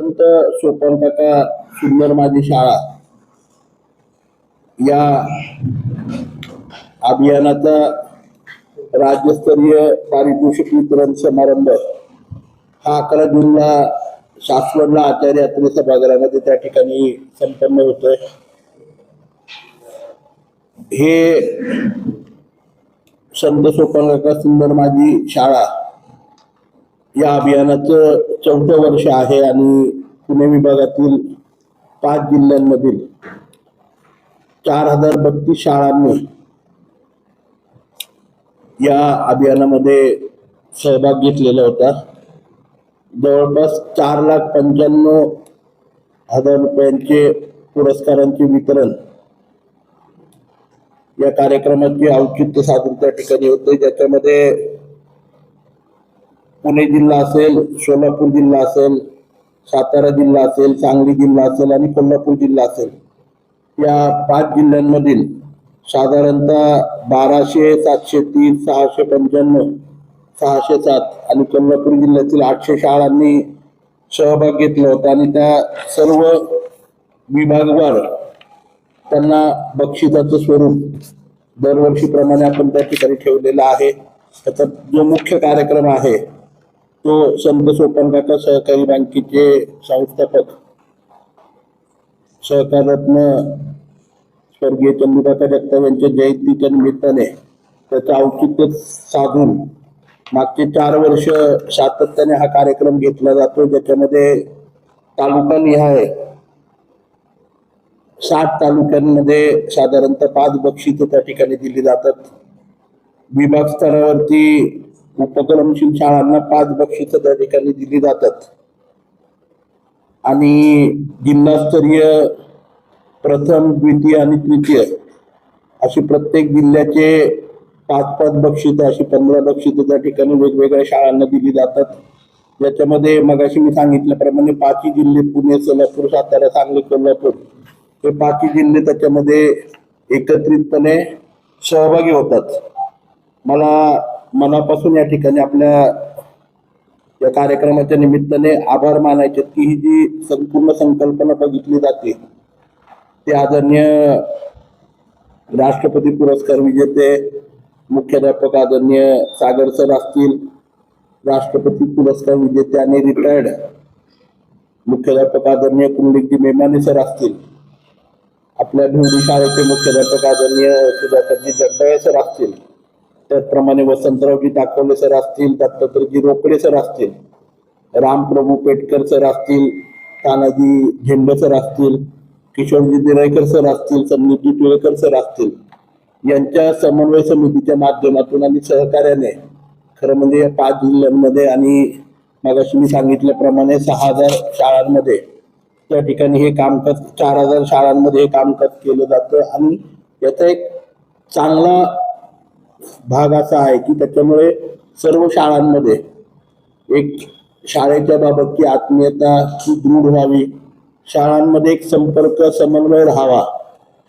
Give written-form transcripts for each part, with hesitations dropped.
संत सोपान काका सुंदर माझी शाळा या अभियानाचा राज्यस्तरीय पारितोषिक वितरण समारंभ हा 11 जूनला सासवडला आचार्य यात्रे सभागृहामध्ये त्या ठिकाणी संपन्न होतोय. हे संत सोपान काका सुंदर माझी शाळा या अभियानाचं 4थं वर्ष आहे आणि पुणे विभागातील 5 जिल्ह्यांमधील 4032 शाळांनी या अभियानामध्ये सहभाग घेतलेला होता. जवळपास 4,95,000 रुपयांचे पुरस्कारांचे वितरण या कार्यक्रमाचे औचित्य साधून त्या ठिकाणी होते, ज्याच्यामध्ये पुणे जिल्हा असेल, सोलापूर जिल्हा असेल, सातारा जिल्हा असेल, सांगली जिल्हा असेल आणि कोल्हापूर जिल्हा असेल, या 5 जिल्ह्यांमधील साधारणतः 1200, 730, 695, 607 आणि कोल्हापूर जिल्ह्यातील 800 शाळांनी सहभाग घेतला होता आणि त्या सर्व विभागवार त्यांना बक्षिसाचं स्वरूप दरवर्षीप्रमाणे आपण त्या ठिकाणी ठेवलेला आहे. त्याचा जो मुख्य कार्यक्रम आहे तो संत सोपान काका सहकारी बँकेचे संस्थापक सहकार रत्न स्वर्गीय चंदूकाका जगताप यांच्या जयंतीच्या निमित्ताने त्याचं औचित्य साधून मागचे 4 वर्ष सातत्याने हा कार्यक्रम घेतला जातो, ज्याच्यामध्ये तालुकानिहाय 60 तालुक्यांमध्ये साधारणतः 5 बक्षिसं त्या ठिकाणी दिली जातात. विभाग स्तरावरती उपक्रमशील शाळांना 5 बक्षिसं त्या ठिकाणी दिली जातात आणि जिल्हास्तरीय प्रथम, द्वितीय आणि तृतीय अशी प्रत्येक जिल्ह्याचे 5-5 बक्षिसं, अशी 15 बक्षिसं त्या ठिकाणी वेगवेगळ्या शाळांना दिली जातात. ज्याच्यामध्ये मगाशी मी सांगितल्याप्रमाणे 5 जिल्हे पुणे, सोलापूर, सातारा, सांगली, कोल्हापूर हे 5 जिल्हे त्याच्यामध्ये एकत्रितपणे सहभागी होतात. मला मनापासून या ठिकाणी आपल्या या कार्यक्रमाच्या निमित्ताने आभार मानायचे की ही जी संपूर्ण संकल्पना बघितली जाते ते आदरणीय राष्ट्रपती पुरस्कार विजेते मुख्याध्यापक आदरणीय सागर सर असतील, राष्ट्रपती पुरस्कार विजेते आणि रिटायर्ड मुख्याध्यापक आदरणीय कुंडलिकजी मेमाने सर असतील, आपल्या भिवडी शाळेचे मुख्याध्यापक आदरणीय सुधाकरजी जगदाळे सर असतील, त्याचप्रमाणे वसंतरावजी दाखवले सर असतील, दत्तात्रयजी रोकडे सर असतील, रामप्रभू पेटकर सर असतील, तानाजी झेंडे सर असतील, किशोरजी दिराईकर सर असतील, संदीपजी टिळेकर सर असतील, यांच्या समन्वय समितीच्या माध्यमातून आणि सहकार्याने खरं म्हणजे या 5 जिल्ह्यांमध्ये आणि मगाशी मी सांगितल्याप्रमाणे 6,000 शाळांमध्ये त्या ठिकाणी हे कामकाज 4,000 शाळांमध्ये हे कामकाज केलं जातं आणि याचा एक चांगला भाग असा आहे की त्याच्यामुळे सर्व शाळांमध्ये एक शाळेच्या बाबतची आत्मीयता ही दृढ व्हावी, शाळांमध्ये एक संपर्क समन्वय राहावा,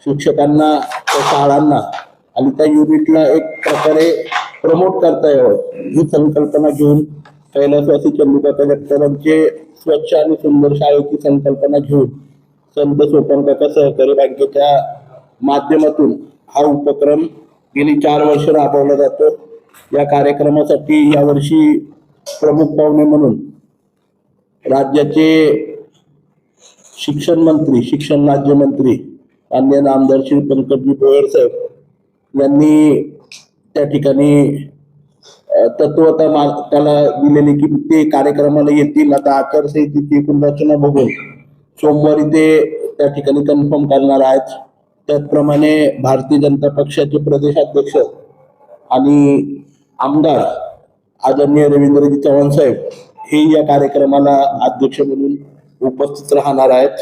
शिक्षकांना, शाळांना आणि त्या युनिटला एक प्रकारे प्रमोट करता यावं ही संकल्पना घेऊन कैलासवासी चंदूकाका जगतापांचे स्वच्छ आणि सुंदर शाळेची संकल्पना घेऊन संत सोपान काका सहकारी बँकेच्या माध्यमातून हा उपक्रम गेली 4 वर्ष राबवला जातो. या कार्यक्रमासाठी यावर्षी प्रमुख पाहुणे म्हणून राज्याचे शिक्षण मंत्री, शिक्षण राज्यमंत्री माननीय आमदार श्री पंकजी भोयर साहेब यांनी त्या ठिकाणी तत्वता त्याला दिलेली की ते कार्यक्रमाला येतील. आता आचारसंहितेची एकूण रचना बघून सोमवारी ते त्या ठिकाणी कन्फर्म करणार आहेत. त्याचप्रमाणे भारतीय जनता पक्षाचे प्रदेशाध्यक्ष आणि आमदार आदरणीय रवींद्रजी चव्हाण साहेब हे या कार्यक्रमाला अध्यक्ष म्हणून उपस्थित राहणार आहेत.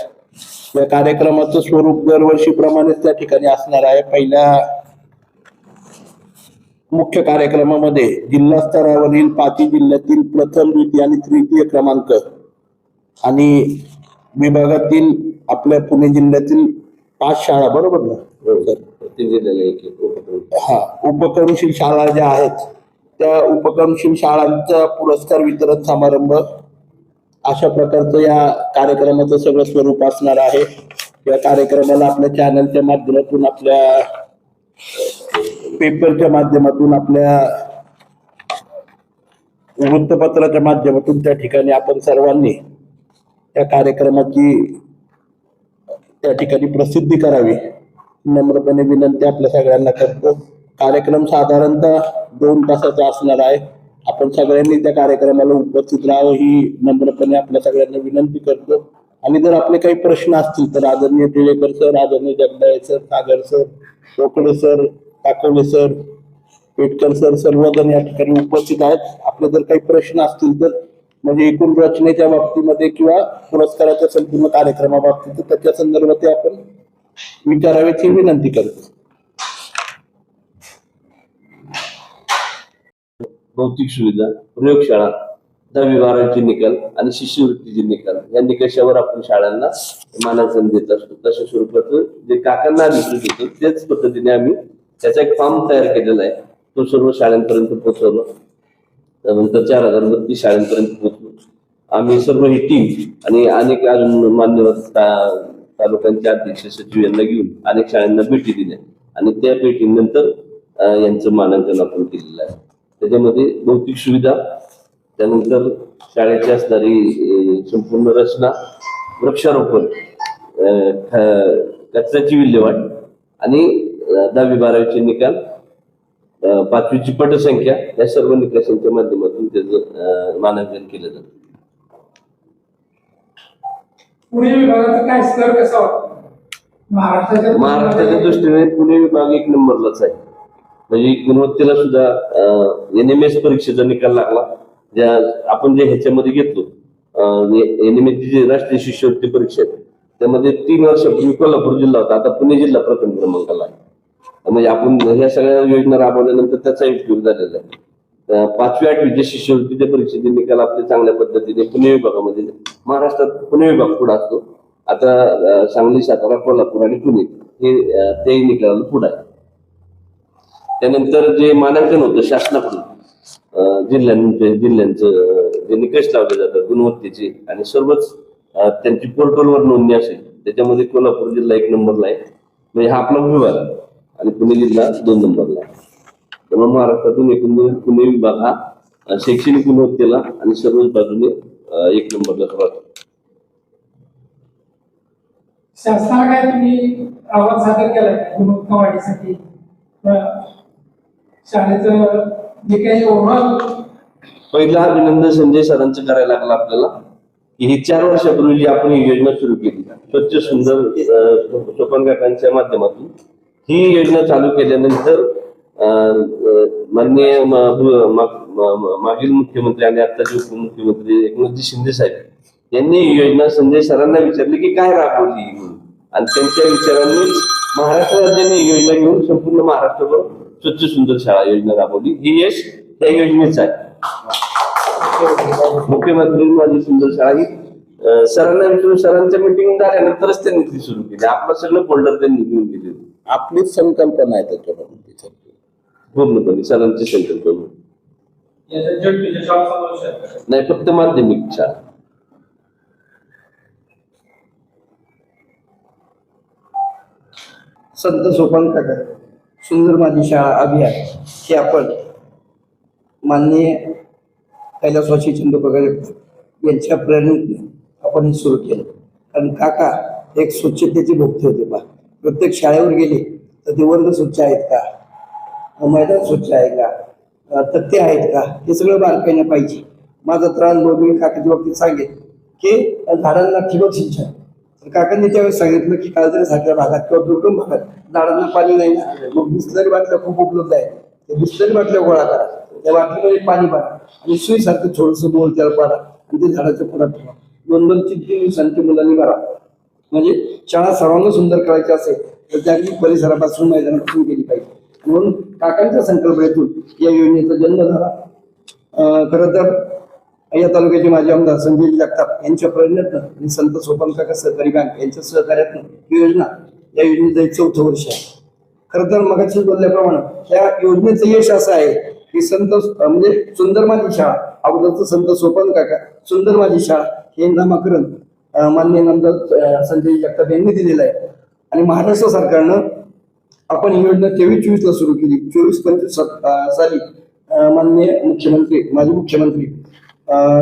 या कार्यक्रमाचं स्वरूप दरवर्षीप्रमाणेच त्या ठिकाणी असणार आहे. पहिल्या मुख्य कार्यक्रमामध्ये जिल्हा स्तरावरील 5 जिल्ह्यातील प्रथम, द्वितीय आणि तृतीय क्रमांक आणि विभागातील आपल्या पुणे जिल्ह्यातील 5 शाळा, बरोबर ना, उपक्रमशील शाळा ज्या आहेत त्या उपक्रमशील शाळांचा पुरस्कार वितरण समारंभ अशा प्रकारचं या कार्यक्रमाचं सगळं स्वरूप असणार आहे. या कार्यक्रमाला आपल्या चॅनलच्या माध्यमातून, आपल्या पेपरच्या माध्यमातून, आपल्या वृत्तपत्राच्या माध्यमातून त्या ठिकाणी आपण सर्वांनी त्या कार्यक्रमाची त्या ठिकाणी प्रसिद्धी करावी नम्रपणे विनंती आपल्या सगळ्यांना करतो. कार्यक्रम साधारणतः 2 तासाचा असणार आहे. आपण सगळ्यांनी त्या कार्यक्रमाला उपस्थित राहावं ही नम्रपणे आपल्या सगळ्यांना विनंती करतो. आणि जर आपले काही प्रश्न असतील तर आदरणीय टिळेकर सर, आदरणीय Jagdale sir, Sagar sir, Rokade sir, Kakole sir, Petkar sir सर्वजण या ठिकाणी उपस्थित आहेत. आपले जर काही प्रश्न असतील तर म्हणजे एकूण रचनेच्या बाबतीमध्ये किंवा पुरस्काराच्या संपूर्ण कार्यक्रमाबाबतीत त्याच्या संदर्भात आपण विचारावेची विनंती करतो. भौतिक सुविधा, प्रयोगशाळा, 10वी-12वीचे निकाल आणि शिष्यवृत्तीचे निकाल या निकषावर आपण शाळांना मानांकन देत असतो. तशा स्वरूपाचं जे काकांना अधिकृत होतं त्याच पद्धतीने आम्ही त्याचा एक फॉर्म तयार केलेला आहे. तो सर्व शाळांपर्यंत पोहोचवला. त्यानंतर 4032 शाळांपर्यंत पोहोचलो. आम्ही सर्व ही टीम आणि अनेक अजून मान्यवर तालुक्यांचे अध्यक्ष सचिव यांना घेऊन अनेक शाळांना भेटी दिल्या आणि त्या भेटीनंतर यांचं मानांकन आपण केलेलं आहे. त्याच्यामध्ये भौतिक सुविधा, त्यानंतर शाळेची असणारी संपूर्ण रचना, वृक्षारोपण, कचऱ्याची विल्हेवाट आणि 10वी-12वीचे निकाल, 5वीची पटसंख्या या सर्व निकषांच्या माध्यमातून त्याचं मानांकन केलं जातं. पुणे विभागाचा काय स्तर कसा होता? महाराष्ट्राच्या दृष्टीने पुणे विभाग 1 नंबरलाच आहे. म्हणजे गुणवत्तेला सुद्धा NMS परीक्षेचा निकाल लागला. ज्या आपण जे ह्याच्यामध्ये घेतलो NMS ची राष्ट्रीय शिष्यवृत्ती परीक्षा त्यामध्ये 3 वर्षापूर्वी कोल्हापूर जिल्हा होता, आता पुणे जिल्हा प्रथम क्रमांकाला आहे. म्हणजे आपण ह्या सगळ्या योजना राबवल्यानंतर त्याचा उपयोग झालेला आहे. 5वी-8वीच्या शिष्यवृत्तीच्या परीक्षेचे निकाल आपले चांगल्या पद्धतीने पुणे विभागामध्ये, महाराष्ट्रात पुणे विभाग पुढे असतो. आता सांगली, सातारा, कोल्हापूर आणि पुणे हे ते निकालाला पुढे आहे. त्यानंतर जे मानांकन होतं शासनाकडून जिल्ह्यांचं जे निकष लावले जातात गुणवत्तेचे आणि सर्वच त्यांची पोर्टलवर नोंदणी असेल, त्याच्यामध्ये कोल्हापूर जिल्हा 1 नंबरला आहे. म्हणजे हा आपला विभाग आणि पुणे जिल्हा 2 नंबरला आहे. त्यामुळे महाराष्ट्रातून एकूण पुणे विभाग हा शैक्षणिक गुणवत्तेला आणि सर्वच बाजूने 1 नंबरला राहतो. शासनाला काय तुम्ही आवाज सादर केलाय गुणवत्ता वाढीसाठी? शाळेचं जे काही ओव्हरऑल पहिलं अभिनंदन संजय सरांचं करायला लागलं आपल्याला की ही 4 वर्षापूर्वी जी आपण ही योजना सुरू केली स्वच्छ सुंदर सोपान काकांच्या माध्यमातून, ही योजना चालू केल्यानंतर माननीय मागील मुख्यमंत्री आणि आताचे उपमुख्यमंत्री एकनाथजी शिंदे साहेब यांनी ही योजना संजय सरांना विचारली की काय राबवली आणि त्यांच्या विचारांनी महाराष्ट्र राज्याने ही योजना घेऊन संपूर्ण महाराष्ट्रभर स्वच्छ सुंदर शाळा योजना राबवली. ही यश त्या योजनेचं आहे. मुख्यमंत्री माझी सुंदर शाळा ही सरांना विचारून सरांच्या मिटिंग झाल्यानंतरच त्यांनी ती सुरू केली. आपलं सगळं फोल्डर त्यांनी घेऊन दिले. आपलीच संकल्पना आहे त्याच्यामध्ये पूर्णपणे सरांची संकल्पना नाही, फक्त माध्यमिक शाळा. संत सोपान काका सुंदर माझी शाळा अभियान हे आपण माननीय कैलासवासी चंद्रप्रकाश यांच्या प्रेरणेने आपण हे सुरू केलं. कारण काका एक स्वच्छतेचे भोक्ते होते. प्रत्येक शाळेवर गेले तर ते वर्ग स्वच्छ आहेत का, मैदान स्वच्छ आहे का, तथ्य आहेत का, हे सगळं बारकाईने पाहिजे. माझा तर अनुभव मी काकाच्या बाबतीत सांगेन की झाडांना ठिबक सिंचन, तर काकांनी त्यावेळेस सांगितलं की काळजासारख्या भागात किंवा दुर्गम भागात झाडांना पाणी नाही ना, मग बिस्लरी बाटल्या खूप उपलब्ध आहे, त्या बिस्लरी बाटल्या गोळा करा, त्या बाटलीमध्ये पाणी भरा आणि सुईसारखं थोडंसं बोल त्याला पाडा आणि ते झाडाच्या पोटात ठेवा. 2-2, 3-3 दिवसांची मुलांनी भरा. म्हणजे शाळा सर्वांना सुंदर करायची असेल तर त्याची परिसरापासून मैदानापासून केली पाहिजे. म्हणून काकांच्या संकल्पनेतून या योजनेचा जन्म झाला. खरं तर या तालुक्याचे माजी आमदार संजय जगताप यांच्या प्रेरणेतनं आणि संत सोपान काका सहकारी बँक यांच्या सहकार्यातून ही योजना, या योजनेचं 4थं वर्ष आहे. खरं तर मगाशीच बोलल्याप्रमाणे या योजनेचं यश असं आहे की संत म्हणजे सुंदर माझी शाळा अगोदरचं संत सोपान काका सुंदर माझी शाळा हे नामकरण माननीय नामदार संजय जगताप यांनी दिलेलं आहे. आणि महाराष्ट्र सरकारनं आपण ही योजना 23-24 सुरू केली. 24-25 साली माननीय मुख्यमंत्री माजी मुख्यमंत्री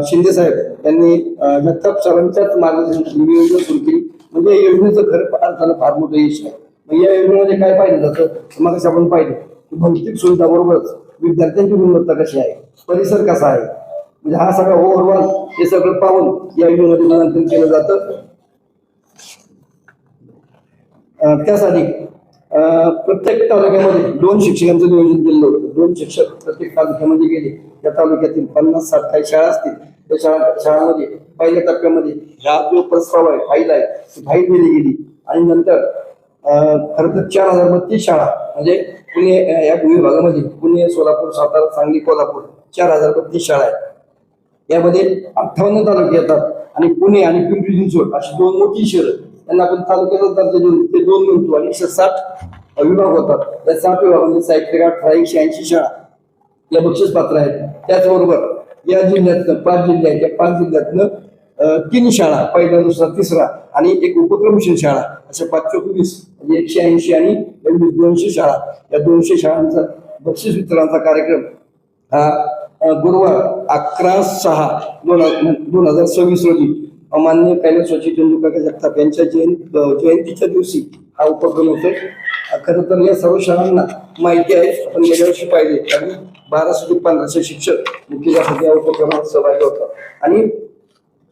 शिंदे साहेब यांनी जगताप सरांच्याच मार्गदर्शनाखाली ही योजना सुरू केली. म्हणजे या योजनेचं खरं अर्थानं फार मोठं यश आहे. मग या योजनेमध्ये काय पाहिलं जातं मग आपण पाहिलं की भौतिक सुविधा बरोबरच विद्यार्थ्यांची गुणवत्ता कशी आहे, परिसर कसा आहे, म्हणजे हा सगळा ओव्हरऑल हे सगळं पाहून या योजनेमध्ये मूल्यांकन केलं जातं. त्यासाठी प्रत्येक तालुक्यामध्ये 2 शिक्षकांचं नियोजन केलेलं होतं. 2 शिक्षक प्रत्येक तालुक्यामध्ये गेले. त्या तालुक्यातील 50-60 काही शाळा असतील त्या शाळांमध्ये पहिल्या टप्प्यामध्ये हा जो प्रस्ताव आहे फाईल आहे ती फाईल दिली गेली. आणि नंतर खरं तर 4032 शाळा म्हणजे पुणे या विभागामध्ये पुणे, सोलापूर, सातारा, सांगली, कोल्हापूर 4032 शाळा आहेत. यामध्ये 58 तालुके येतात आणि पुणे आणि पिंपरी चिंचवड अशी 2 मोठी शहरं त्यांना आपण तालुक्याचा दर्जा देऊन ते 2 म्हणतो. आणि 160 विभाग होतात. त्या 60 विभागामध्ये साहित्य 180 शाळा या बक्षीस पात्र आहेत. त्याचबरोबर या जिल्ह्यातनं 5 जिल्हे आहेत. त्या 5 जिल्ह्यातनं 3 शाळा पहिला, दुसरा, तिसरा आणि एक उपक्रमशील शाळा अशा 5-20 म्हणजे 180 आणि 200 शाळा. या 200 शाळांचा बक्षीस वितरणाचा कार्यक्रम हा गुरुवार 11/6/2026 रोजी माननीय कैलासवासी चंद्रकाका जगताप यांच्या जयंतीच्या दिवशी हा उपक्रम होतो. खरं तर या सर्व शाळांना माहिती आहे. आपण गेल्या वर्षी पाहिजे आणि 1215 शिक्षक मुख्याध्यापक या उपक्रमात सहभागी होतात. आणि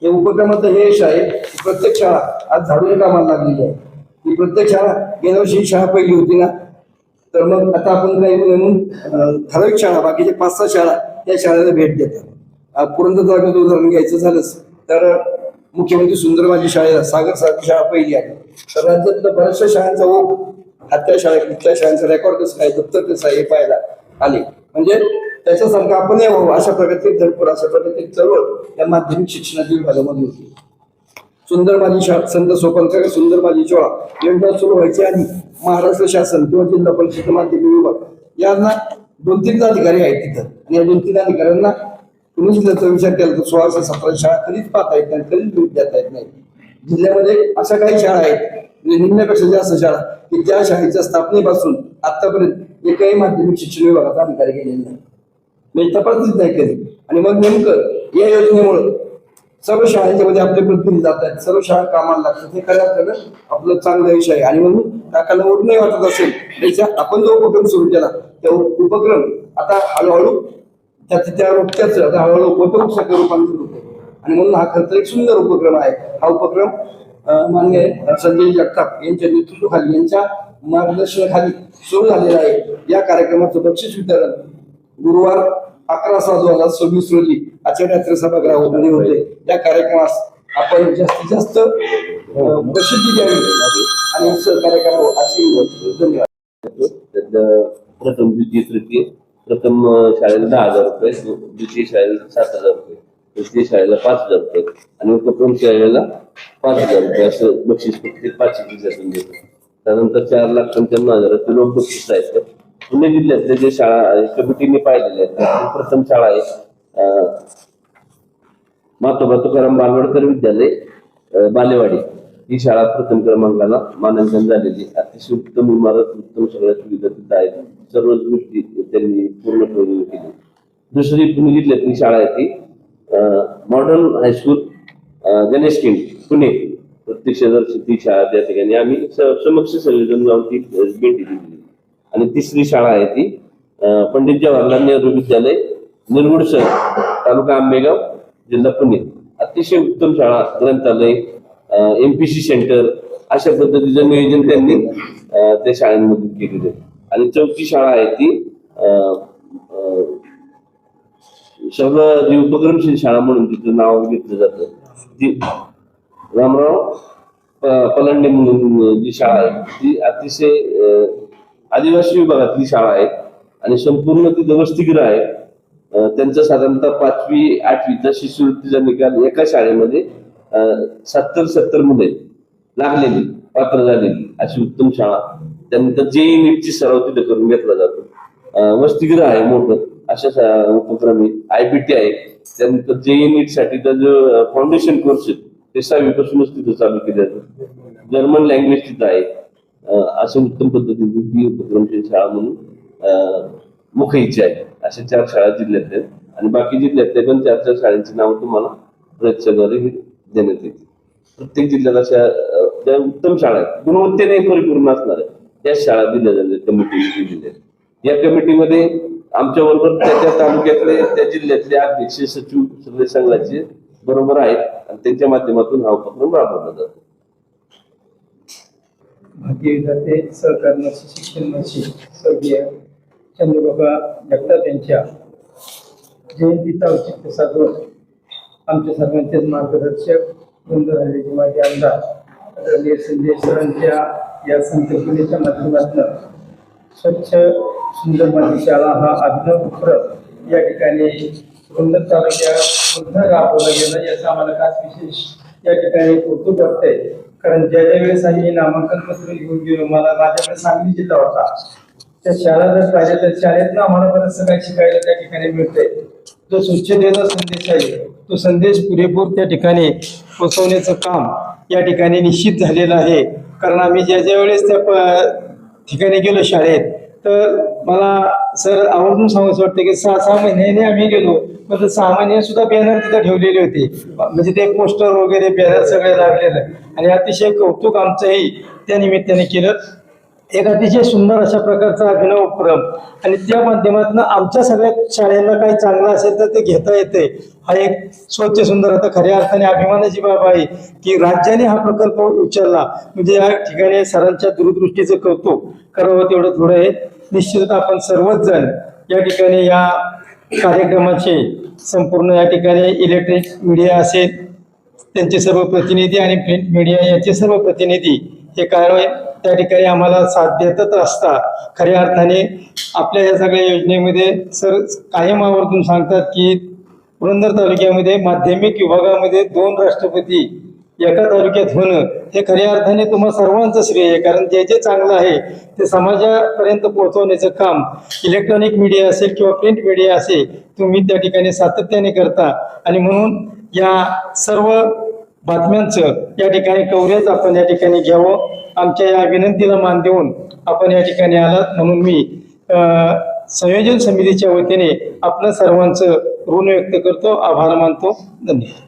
या उपक्रमाचं हे यश आहे की प्रत्येक शाळा आज झाडून कामाला लागलेली आहे. ही प्रत्येक शाळा गेल्या वर्षी ही शाळा पहिली होती ना, तर मग आता आपण काही म्हणून ठराविक शाळा बाकीचे 5-6 शाळा या शाळेला भेट देतात. पुरंदर तालुक्याचं उदाहरण घ्यायचं झालंच तर मुख्यमंत्री सुंदर माझी शाळेला सागर सारखी शाळा पहिली आहे. तर राज्यातल्या बऱ्याचशा शाळांचा ओघ हातच्या शाळेत कुठल्या शाळांचं रेकॉर्ड कसं आहे, दप्तर कसं आहे हे पाहायला आले. म्हणजे त्याच्यासारखं आपण यावं अशा प्रकारचे धडपड अशा प्रकारचे चळवळ या माध्यमिक शिक्षणाच्या विभागामध्ये होती. सुंदर माझी शाळा संत सोपान काका सुंदर माझी शाळा योजना सुरू व्हायची आणि महाराष्ट्र शासन किंवा जिल्हा परिषद माध्यमिक विभाग यांना 2-3 अधिकारी आहेत तिथं. आणि या 2-3 अधिकाऱ्यांना तुम्ही त्याचा विचार केला तर 16-17 शाळा कधीच पाहता येत नाही, कधीच भेट देता येत नाही. जिल्ह्यामध्ये अशा काही शाळा आहेत म्हणजे निम्म्यापेक्षा जास्त शाळा की ज्या शाळेच्या स्थापनेपासून आतापर्यंत एकही माध्यमिक शिक्षण विभागाचा अधिकारी गेलेला नाही, म्हणजे तपासलीच नाही कधी. आणि मग नेमकं या योजनेमुळे सर्व शाळांच्या मध्ये आपले प्रतिनिधी जात आहेत, सर्व शाळा कामाला लागतात. हे खऱ्या अर्थानं आपलं चांगला विषय आहे. आणि म्हणून काकाला नाही वाटत असेल त्याच्या आपण जो उपक्रम सुरू केला त्या उपक्रम आता हळूहळू त्या रोपट्याच आता हळूहळू मोठ्या रूपांतर होते. आणि म्हणून हा खरं तर एक सुंदर उपक्रम आहे. हा उपक्रम माननीय संजय जगताप यांच्या नेतृत्वाखाली यांच्या मार्गदर्शनाखाली सुरू झालेला आहे. या कार्यक्रमाचं बक्षीस वितरण गुरुवार 11/6/2026 रोजी आचार्य सभागृहामध्ये होते. या कार्यक्रमास आपण जास्तीत जास्त प्रसिद्धी द्यावी आणि सहकार्य करावं अशी धन्यवाद. प्रथम द्वितीय तृतीय प्रथम शाळेला 10,000 रुपये, द्वितीय शाळेला 7,000 रुपये, तृतीय शाळेला 5,000 रुपये आणि उपक्रम शाळेला 5,000 रुपये असं बक्षीस प्रत्येक 5 दिवसातून देतो. त्यानंतर 4,95,000 रोख बक्षीस आहेत. पुणे जिल्ह्यातले जे शाळा कमिटीने पाहिलेले आहेत प्रथम शाळा आहे मातोबा तुकाराम बालवडकर विद्यालय बालेवाडी. ही शाळा प्रथम क्रमांकाला मानांकन झालेली. अतिशय उत्तम इमारत, उत्तम सगळ्या सुविधा तिथं आहेत. सर्व गोष्टी त्यांनी पूर्ण केली. दुसरी पुणे जिल्ह्यातली शाळा आहे ती modern high school Ganesh kind Pune. प्रत्यक्षदर्शी ती शाळा त्या ठिकाणी आम्ही समक्ष सगळेजण जाऊन ती भेटी दिली. आणि तिसरी शाळा आहे ती पंडित जवाहरलाल नेहरू विद्यालय निरगुडसर तालुका आंबेगाव जिल्हा पुणे. अतिशय उत्तम शाळा, ग्रंथालय, MPC सेंटर अशा पद्धतीचं नियोजन त्यांनी त्या शाळांमध्ये केलेलं आहे. आणि चौथी शाळा आहे ती जी उपक्रमशील शाळा म्हणून तिचं नाव घेतलं जातं ती रामराव पलांडे म्हणून जी शाळा आहे ती अतिशय आदिवासी विभागातली शाळा आहे आणि संपूर्ण तिथं वसतिगृह आहे. त्यांचा साधारणतः 5वी-8वीचा शिष्यवृत्तीचा निकाल एका शाळेमध्ये 70 मुले लागलेली पात्र झालेली अशी उत्तम शाळा. त्यानंतर JEE नीटची सराव तिथे करून घेतला जातो. वसतिगृह आहे मोठं अशा उपक्रम IBT आहे, त्यानंतर JEE नीट साठीचा जो फाउंडेशन कोर्स आहे ते 6वी पासूनच तिथं चालू केले जातात. जर्मन लँग्वेज तिथं आहे. अशा उत्तम पद्धतीने ती उपक्रमशील शाळा म्हणून मुखईची आहे. अशा 4 शाळा जिल्ह्यात आहेत आणि बाकी जिल्ह्यातल्या पण 4 शाळांची नावं तुम्हाला प्रयत्नाद्वारे देण्यात येतील. प्रत्येक जिल्ह्यात अशा ज्या उत्तम शाळा आहेत, गुणवत्तेने परिपूर्ण असणार आहेत, त्या शाळा दिल्या जातात कमिटी दिलेल्या. या कमिटीमध्ये आमच्या बरोबर त्या तालुक्यातले त्या जिल्ह्यातले अध्यक्ष सचिव सगळे संघाचे बरोबर आहेत आणि त्यांच्या माध्यमातून हा उपक्रम राबवला जातो. भारतीय विद्यार्थी सहकार नर्सी शिक्षण नर्सी स्वर्गीय चंद्रबाबा जगताप यांच्या जयंतीचा औचित्य साधून आमच्या सर्वांचेच मार्गदर्शक बंधू झालेले माझे आमदार आदरणीय संजय सरांच्या या संकल्पनेच्या माध्यमातून स्वच्छ सुंदर माझी शाळा हा अभिनव उपक्रम या ठिकाणी पुरंदर तालुक्यात राबवला गेला, याचा आम्हाला खास विशेष या ठिकाणी कौतुक वाटतंय. कारण ज्या वेळेस आम्ही नामांकन पत्र घेऊन गेलो, मला माझ्याकडे सांगली जिल्हा होता, त्या शाळा जर पाहिजे तर शाळेतनं आम्हाला बरंचसं काही शिकायला त्या ठिकाणी मिळतंय. जो स्वच्छतेचा संदेश आहे तो संदेश पुरेपूर त्या ठिकाणी पोहोचवण्याचं काम या ठिकाणी निश्चित झालेलं आहे. कारण आम्ही ज्या वेळेस त्या ठिकाणी गेलो शाळेत, तर मला सर आवर्जून सांगायचं वाटतं की 6 महिन्याने आम्ही गेलो, पण 6 महिने सुद्धा बॅनर तिथं ठेवलेले होते, म्हणजे ते पोस्टर वगैरे बॅनर सगळे लागलेलं आणि अतिशय कौतुक आमचंही त्या निमित्ताने केलं. एक अतिशय सुंदर अशा प्रकारचा अभिनव उपक्रम आणि त्या माध्यमातून आमच्या सगळ्या शाळेला काही चांगलं असेल तर ते घेता येते. हा एक स्वच्छ सुंदर आता खऱ्या अर्थाने अभिमानाची बाब आहे की राज्याने हा प्रकल्प उचलला, म्हणजे या ठिकाणी सरांच्या दूरदृष्टीचं कौतुक करावं तेवढं थोडं आहे. निश्चितच आपण सर्वच जण या ठिकाणी या कार्यक्रमाचे संपूर्ण या ठिकाणी इलेक्ट्रिक मीडिया असेल त्यांचे सर्व प्रतिनिधी आणि प्रिंट मीडिया याचे सर्व प्रतिनिधी हे कारवाई त्या ठिकाणी आम्हाला साथ देतच असतात. खऱ्या अर्थाने आपल्या या सगळ्या योजनेमध्ये सर कायम आवर्जून सांगतात की पुरंदर तालुक्यामध्ये माध्यमिक विभागामध्ये 2 राष्ट्रपती एका तालुक्यात होणं हे खऱ्या अर्थाने तुम्हा सर्वांचं श्रेय आहे. कारण जे जे चांगलं आहे ते समाजापर्यंत पोहोचवण्याचं काम इलेक्ट्रॉनिक मीडिया असेल किंवा प्रिंट मीडिया असेल तुम्ही त्या ठिकाणी सातत्याने करता आणि म्हणून या सर्व बातम्यांचं या ठिकाणी कव्हरेज आपण या ठिकाणी घ्यावं. आमच्या या विनंतीला मान देऊन आपण या ठिकाणी आलात म्हणून मी संयोजन समितीच्या वतीने आपल्या सर्वांचं ऋण व्यक्त करतो, आभार मानतो. धन्यवाद.